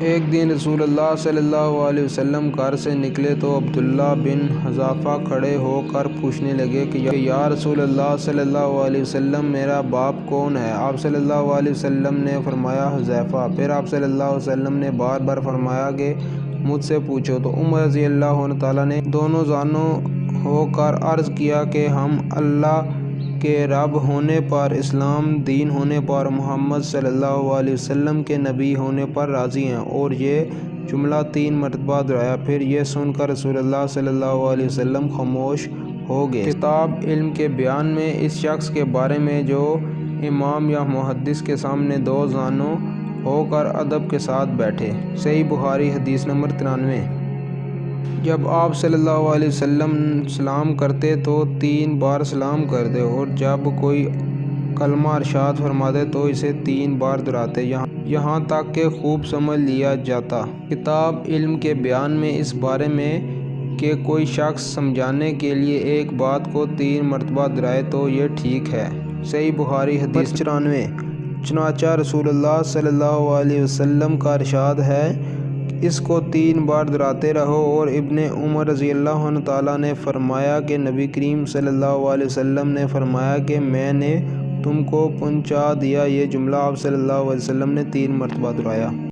ایک دن رسول اللہ صلی اللہ علیہ وسلم گھر سے نکلے تو عبداللہ بن حذافہ کھڑے ہو کر پوچھنے لگے کہ یا رسول اللہ صلی اللہ علیہ وسلم میرا باپ کون ہے؟ آپ صلی اللہ علیہ وسلم نے فرمایا حذیفہ۔ پھر آپ صلی اللہ علیہ وسلم نے بار بار فرمایا کہ مجھ سے پوچھو، تو عمر رضی اللہ عنہ تعالیٰ نے دونوں زانوں ہو کر عرض کیا کہ ہم اللہ کے رب ہونے پر، اسلام دین ہونے پر، محمد صلی اللہ علیہ وسلم کے نبی ہونے پر راضی ہیں، اور یہ جملہ 3 مرتبہ دہرایا۔ پھر یہ سن کر رسول اللہ صلی اللہ علیہ وسلم خاموش ہو گئے۔ کتاب علم کے بیان میں اس شخص کے بارے میں جو امام یا محدث کے سامنے 2 زانوں ہو کر ادب کے ساتھ بیٹھے۔ صحیح بخاری حدیث نمبر 93۔ جب آپ صلی اللہ علیہ وسلم سلام کرتے تو 3 بار سلام کرتے، اور جب کوئی کلمہ ارشاد فرماتے تو اسے 3 بار دہراتے، یہاں تک کہ خوب سمجھ لیا جاتا۔ کتاب علم کے بیان میں اس بارے میں کہ کوئی شخص سمجھانے کے لیے ایک بات کو 3 مرتبہ دہرائے تو یہ ٹھیک ہے۔ صحیح بخاری حدیث 94۔ چنانچہ رسول اللہ صلی اللہ علیہ وسلم کا ارشاد ہے، اس کو 3 بار دہراتے رہو۔ اور ابن عمر رضی اللہ عنہ تعالیٰ نے فرمایا کہ نبی کریم صلی اللہ علیہ وسلم نے فرمایا کہ میں نے تم کو پہنچا دیا۔ یہ جملہ آپ صلی اللہ علیہ وسلم نے 3 مرتبہ دہرایا۔